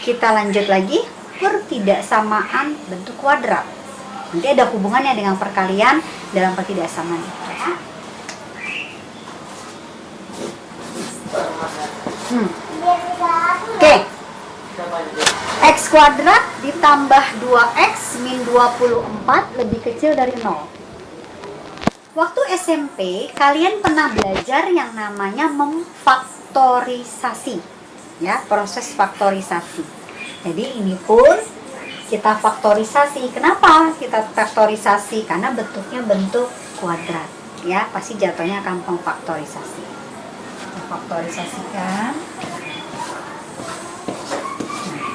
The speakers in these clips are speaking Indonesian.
Kita lanjut lagi, pertidaksamaan bentuk kuadrat. Nanti ada hubungannya dengan perkalian dalam pertidaksamaan itu ya. Oke. X kuadrat ditambah 2x min 24 lebih kecil dari 0. Waktu SMP, kalian pernah belajar yang namanya memfaktorisasi. Ya, proses faktorisasi. Jadi ini pun kita faktorisasi. Kenapa kita faktorisasi? Karena bentuknya bentuk kuadrat. Ya, pasti jatuhnya akan memfaktorisasi. Faktorisasikan.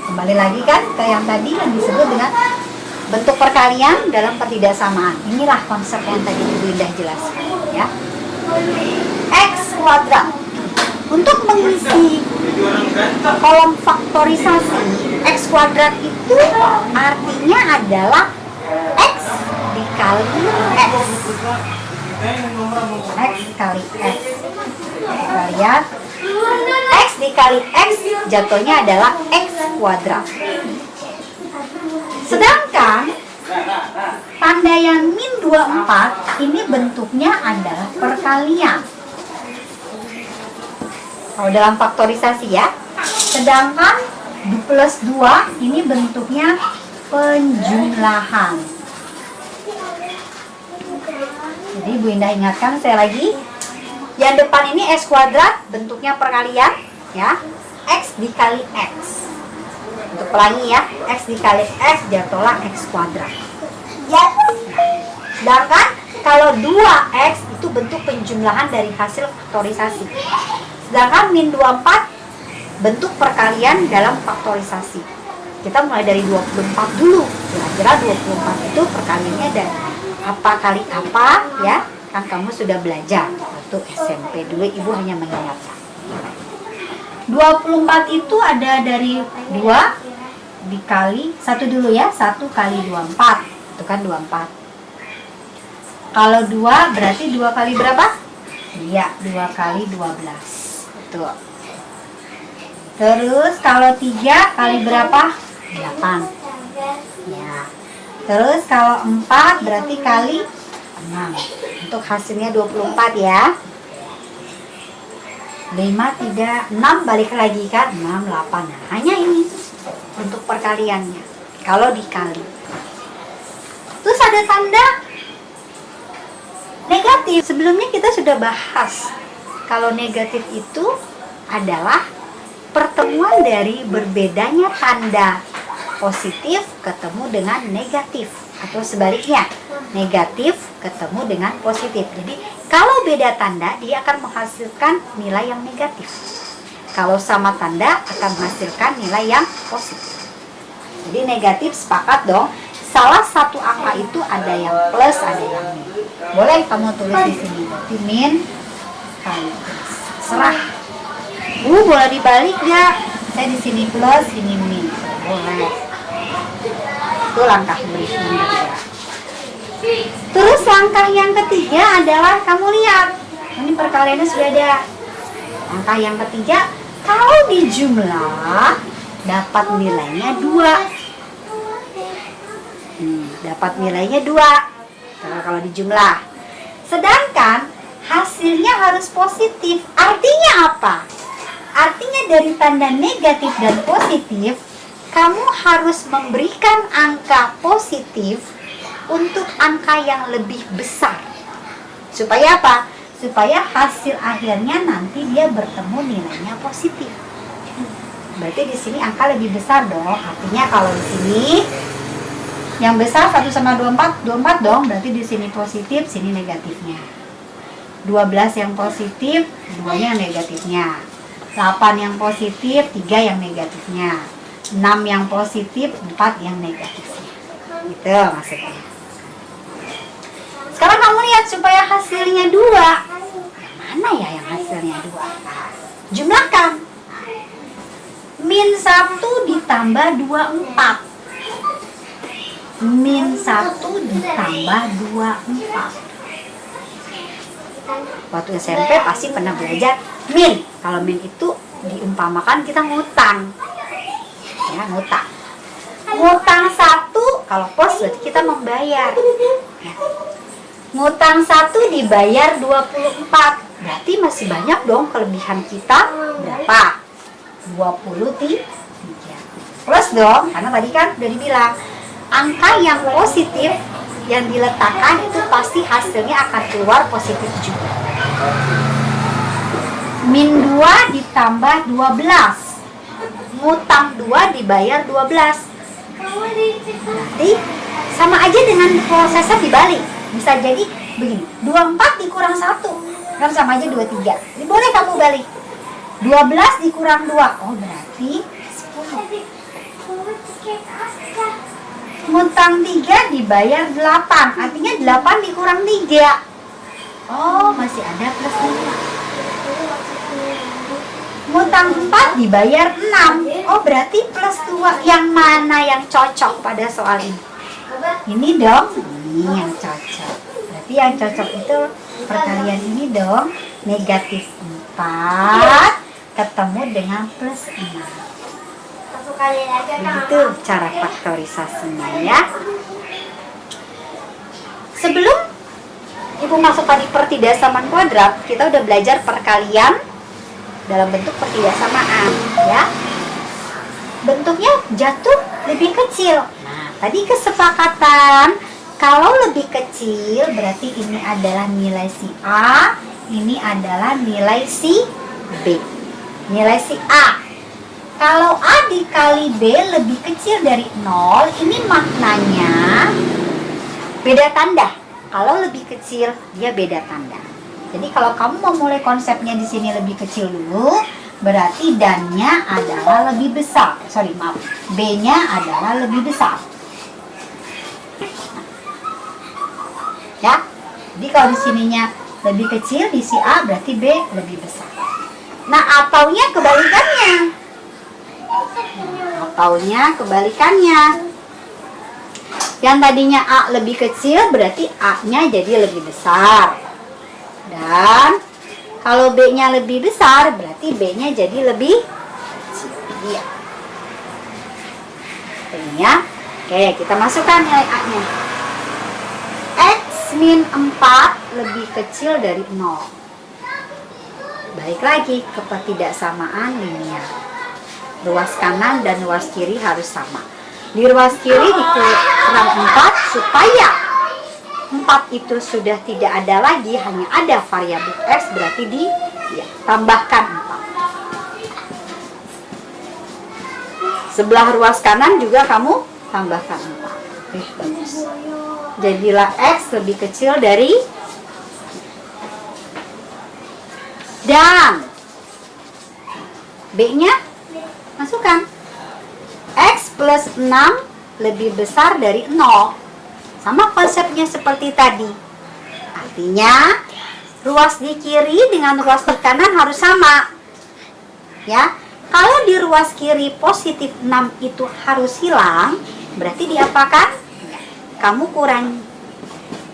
Kembali lagi kan ke yang tadi yang disebut dengan bentuk perkalian dalam pertidaksamaan. Inilah konsep yang tadi Ibu Indah jelaskan ya. X kuadrat. Untuk mengisi kolom faktorisasi, X kuadrat itu artinya adalah X dikali X. X kali X. Kita lihat, X dikali X jatuhnya adalah X kuadrat. Sedangkan tanda yang min 24 ini bentuknya adalah perkalian. Kalau dalam faktorisasi ya. Sedangkan plus 2 ini bentuknya penjumlahan. Jadi Bu Indah ingatkan saya lagi. Yang depan ini X kuadrat bentuknya perkalian ya. X dikali X. Untuk pelangi ya, X dikali X jatuhlah X kuadrat. Ya. Sedangkan kalau 2X itu bentuk penjumlahan dari hasil faktorisasi. Sedangkan min 24 bentuk perkalian dalam faktorisasi. Kita mulai dari 24 dulu. Kira-kira 24 itu perkaliannya dari apa kali apa ya? Kan kamu sudah belajar waktu SMP dulu, Ibu hanya mengingatkan. 24 itu ada dari 2 dikali 1 dulu ya, 1 kali 24 itu kan 24. Kalau 2 berarti 2 kali berapa? Iya, 2 kali 12. Tuh. Terus kalau 3 kali berapa? 8. Ya. Terus kalau 4 berarti kali 6. Untuk hasilnya 24 ya. 5, 3, 6 balik lagi kan? 6, 8. Nah, hanya ini untuk perkaliannya. Kalau dikali. Terus ada tanda negatif. Sebelumnya kita sudah bahas. Kalau negatif itu adalah pertemuan dari berbedanya tanda positif ketemu dengan negatif. Atau sebaliknya, negatif ketemu dengan positif. Jadi kalau beda tanda, dia akan menghasilkan nilai yang negatif. Kalau sama tanda akan menghasilkan nilai yang positif. Jadi negatif sepakat dong. Salah satu angka itu ada yang plus, ada yang min. Boleh kamu tulis di sini. Berarti min kali plus. Serah. Boleh dibalik ya. Saya di sini plus, ini min. Boleh. Itu langkah berikutnya. Terus langkah yang ketiga adalah kamu lihat. Ini perkaliannya sudah ada. Langkah yang ketiga, kalau dijumlah dapat nilainya 2. Dapat nilainya 2. Kalau dijumlah. Sedangkan hasilnya harus positif. Artinya apa? Artinya dari tanda negatif dan positif, kamu harus memberikan angka positif untuk angka yang lebih besar. Supaya apa? Supaya hasil akhirnya nanti dia bertemu nilainya positif. Berarti di sini angka lebih besar dong. Artinya kalau di sini yang besar 1 sama 24, 24 dong. Berarti di sini positif, sini negatifnya. 12 yang positif, 2-nya negatifnya. 8 yang positif, 3 yang negatifnya. 6 yang positif, 4 yang negatifnya. Gitu maksudnya. Sekarang kamu lihat supaya hasilnya 2. Mana ya yang hasilnya 2? Jumlahkan. Min 1 ditambah 24. Min 1 ditambah 24. Waktu SMP pasti pernah belajar min. Kalau min itu diumpamakan kita ngutang. ya, ngutang. Ngutang 1, kalau pos berarti kita membayar ya. Ngutang 1 dibayar 24, berarti masih banyak dong kelebihan kita berapa? 23. Plus dong, karena tadi kan udah dibilang angka yang positif yang diletakkan itu pasti hasilnya akan keluar positif juga. Min 2 ditambah 12, ngutang 2 dibayar 12, berarti sama aja dengan prosesnya dibalik. Bisa jadi begini, 24 dikurang 1 kan sama aja 23. Ini boleh kamu balik, 12 dikurang 2, oh berarti 10. Ngutang 3 dibayar 8, artinya 8 dikurang 3, oh masih ada plus 5. Ngutang 4 dibayar 6, oh berarti plus 2. Yang mana yang cocok pada soal ini? Ini dong, ini yang cocok. Berarti yang cocok itu perkalian ini dong, negatif 4 ketemu dengan plus 6. Begitu cara faktorisasinya ya. Sebelum Ibu masuk tadi pertidaksamaan kuadrat, kita udah belajar perkalian dalam bentuk pertidaksamaan ya. Bentuknya jatuh lebih kecil. Nah, tadi kesepakatan kalau lebih kecil berarti ini adalah nilai si A, ini adalah nilai si B. Nilai si A. Kalau A dikali B lebih kecil dari 0, ini maknanya beda tanda. Kalau lebih kecil, dia beda tanda. Jadi kalau kamu mau mulai konsepnya di sini lebih kecil dulu, berarti dan-nya adalah lebih besar. B-nya adalah lebih besar. Ya. Jadi kalau di sininya lebih kecil, di si A berarti B lebih besar. Nah, ataunya kebalikannya. Ataunya kebalikannya. Yang tadinya A lebih kecil berarti A-nya jadi lebih besar. Dan kalau B-nya lebih besar berarti B-nya jadi lebih kecil. Iya. Ini ya. Oke, kita masukkan nilai A-nya. X min 4 lebih kecil dari 0. Balik lagi ke pertidaksamaan linear. Ruas kanan dan ruas kiri harus sama. Di ruas kiri dikurang 4 supaya 4 itu sudah tidak ada lagi, hanya ada variabel X, berarti tambahkan 4. Sebelah ruas kanan juga kamu tambahkan 4. Bagus. Jadilah X lebih kecil dari, dan B-nya masukkan. X plus 6 lebih besar dari 0. Sama konsepnya seperti tadi. Artinya ruas di kiri dengan ruas di kanan harus sama. Ya. Kalau di ruas kiri positif 6 itu harus hilang, berarti diapakan? Kamu kurang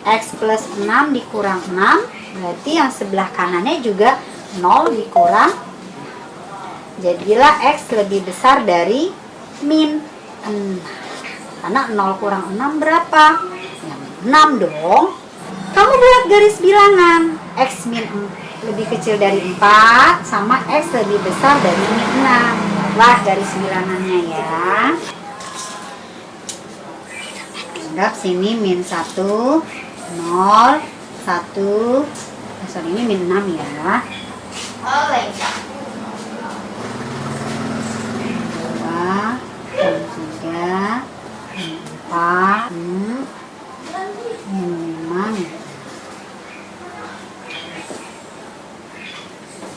X plus 6 dikurang 6, berarti yang sebelah kanannya juga 0 dikurang. Jadilah X lebih besar dari min 6. Karena 0 kurang 6 berapa? Ya, 6 dong. Kamu buat garis bilangan. X min 4 lebih kecil dari 4 sama X lebih besar dari min 6. Buatlah garis bilangannya ya. Anggap sini min 1, 0, 1. Sorry, ini min 6 ya.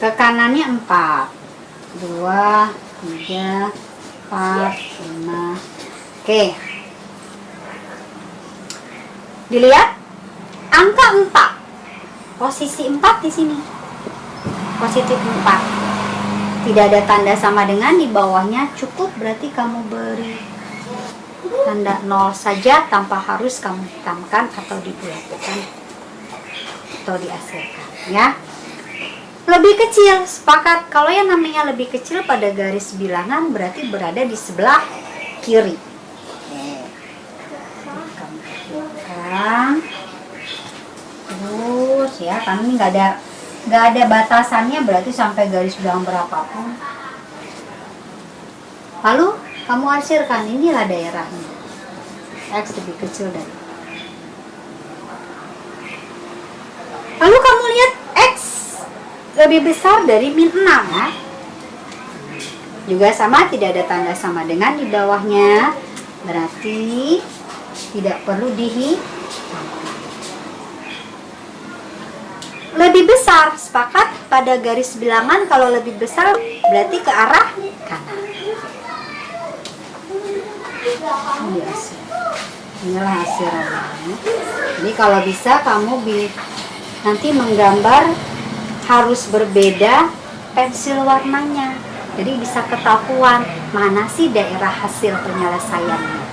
Ke kanannya 4, 2, 3, 4, 5. Oke. Dilihat angka 4. Posisi 4 di sini. Positif 4. Tidak ada tanda sama dengan, di bawahnya cukup, berarti kamu beri tanda 0 saja tanpa harus kamu hitamkan atau dibulatkan atau dihasilkan ya. Lebih kecil, sepakat. Kalau yang namanya lebih kecil pada garis bilangan berarti berada di sebelah kiri. Kamu kecilkan. Terus ya, kami nggak ada batasannya, berarti sampai garis bilangan berapapun. Lalu kamu arsirkan, inilah daerahnya. X lebih kecil dari. Lalu kamu lihat X lebih besar dari min 6 ya. Juga sama, tidak ada tanda sama dengan di bawahnya. Berarti tidak perlu lebih besar, sepakat. Pada garis bilangan kalau lebih besar berarti ke arah kanan. Inilah hasilnya. Jadi kalau bisa kamu nanti menggambar harus berbeda pensil warnanya. Jadi bisa ketahuan mana sih daerah hasil penyelesaiannya.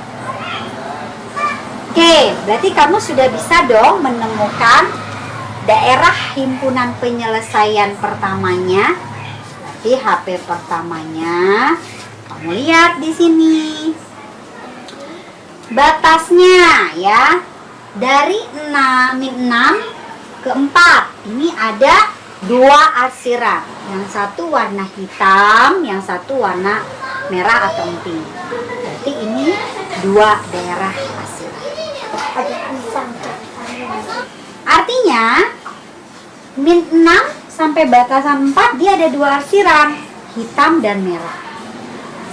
Oke, berarti kamu sudah bisa dong menemukan daerah himpunan penyelesaian pertamanya. Berarti HP pertamanya kamu lihat di sini. Batasnya ya, dari min 6 ke 4 ini ada 2 arsiran, yang satu warna hitam, yang satu warna merah atau emping. Berarti ini 2 daerah arsiran. Artinya min 6 sampai batasan 4 dia ada 2 arsiran, hitam dan merah.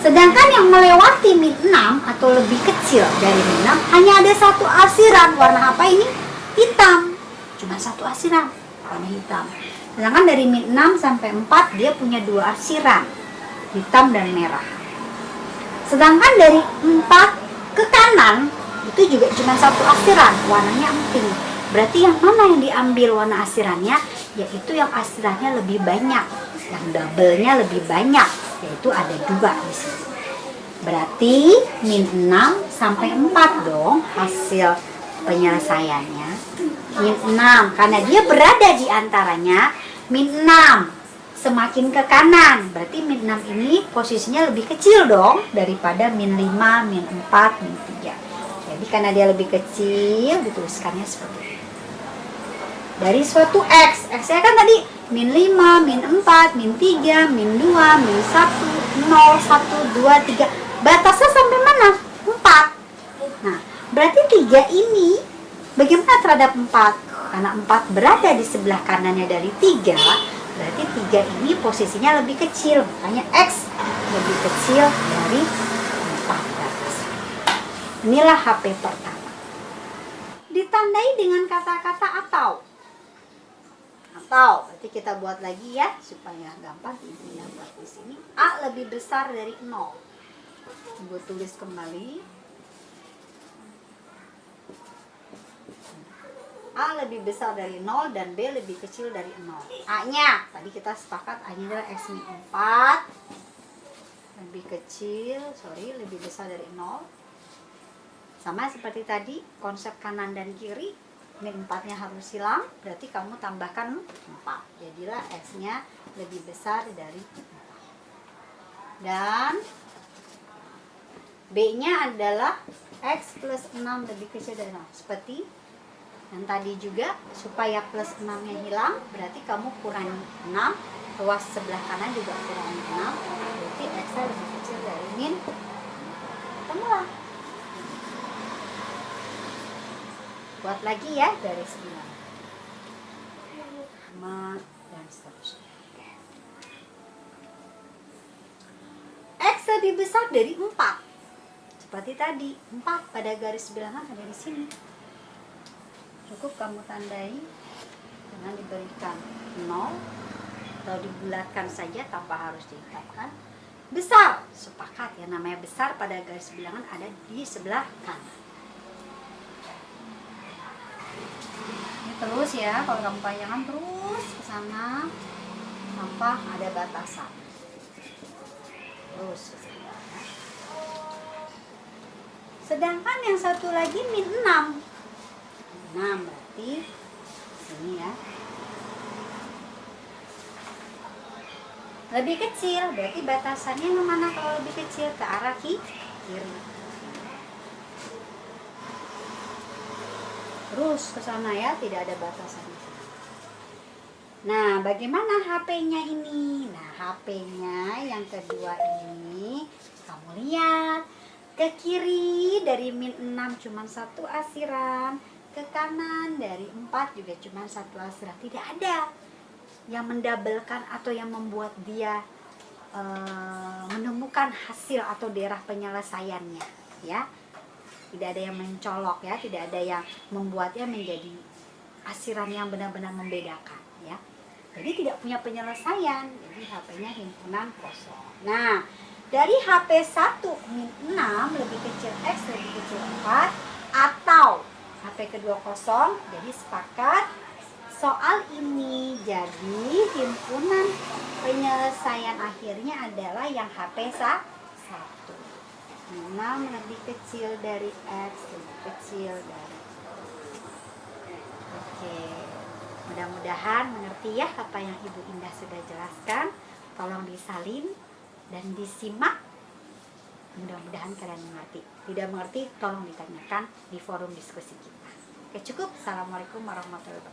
Sedangkan yang melewati min 6 atau lebih kecil dari min 6 hanya ada 1 arsiran. Warna apa ini? Hitam. Cuma 1 arsiran, warna hitam. Sedangkan dari min 6 sampai 4 dia punya 2 arsiran, hitam dan merah. Sedangkan dari 4 ke kanan itu juga cuma 1 arsiran, warnanya emping. Berarti yang mana yang diambil warna arsirannya? Yaitu yang arsirannya lebih banyak, yang double-nya lebih banyak, yaitu ada 2 di sini. Berarti min 6 sampai 4 dong hasil penyelesaiannya. Min 6 karena dia berada di antaranya. Min 6 semakin ke kanan, berarti min 6 ini posisinya lebih kecil dong daripada min 5, min 4, min 3. Jadi karena dia lebih kecil dituliskannya seperti ini. Dari suatu X, X-nya kan tadi min 5, min 4, min 3, min 2, min 1, 0, 1, 2, 3. Batasnya sampai mana? 4. Nah, berarti 3 ini bagaimana terhadap 4? Karena 4 berada di sebelah kanannya dari 3, berarti 3 ini posisinya lebih kecil. Makanya X lebih kecil dari 4 batas. Inilah HP pertama. Ditandai dengan kata-kata atau. Atau, berarti kita buat lagi ya supaya gampang. Ini buat di sini. A lebih besar dari 0. Gue tulis kembali. A lebih besar dari 0 dan B lebih kecil dari 0. A-nya, tadi kita sepakat A-nya adalah X min 4. Lebih kecil, lebih besar dari 0. Sama seperti tadi, konsep kanan dan kiri, min 4-nya harus hilang, berarti kamu tambahkan 4. Jadilah X-nya lebih besar dari 4. Dan B-nya adalah X plus 6 lebih kecil dari 0. Seperti yang tadi juga, supaya plus 6-nya hilang, berarti kamu kurangi 6. Ruas sebelah kanan juga kurangi 6. Berarti X-nya lebih kecil dari min. Ketemulah. Buat lagi ya garis bilangan. 5 dan seterusnya. X lebih besar dari 4. Seperti tadi, 4 pada garis bilangan ada di sini. Cukup kamu tandai dengan diberikan 0 atau dibulatkan saja tanpa harus ditetapkan. Besar, sepakat ya, namanya besar pada garis bilangan ada di sebelah kanan. Ini terus ya, kalau kamu panjangkan terus ke sana tanpa ada batasan. Terus ke sana. Sedangkan yang satu lagi min 6. 6 berarti sini ya. Lebih kecil, berarti batasannya kemana kalau lebih kecil? Ke arah kiri. Terus ke sana ya, tidak ada batasannya. Nah, bagaimana HP-nya ini? Nah, HP-nya yang kedua ini, kamu lihat. Ke kiri dari min 6 cuma satu asiran. Ke kanan dari 4 juga cuma satu asiran. Tidak ada yang mendabelkan atau yang membuat dia menemukan hasil atau daerah penyelesaiannya, ya. Tidak ada yang mencolok, ya, tidak ada yang membuatnya menjadi asiran yang benar-benar membedakan, ya. Jadi tidak punya penyelesaian, jadi HP-nya himpunan kosong. Nah, dari HP 1 min 6 lebih kecil X lebih kecil 4 atau HP kedua kosong, jadi sepakat soal ini. Jadi himpunan penyelesaian akhirnya adalah yang HP 1. 6 lebih kecil dari X lebih kecil dari. Oke, mudah-mudahan mengerti ya apa yang Ibu Indah sudah jelaskan. Tolong disalin dan disimak. Mudah-mudahan kalian mengerti. Tidak mengerti, tolong ditanyakan di forum diskusi kita. Oke, cukup. Assalamualaikum warahmatullahi wabarakatuh.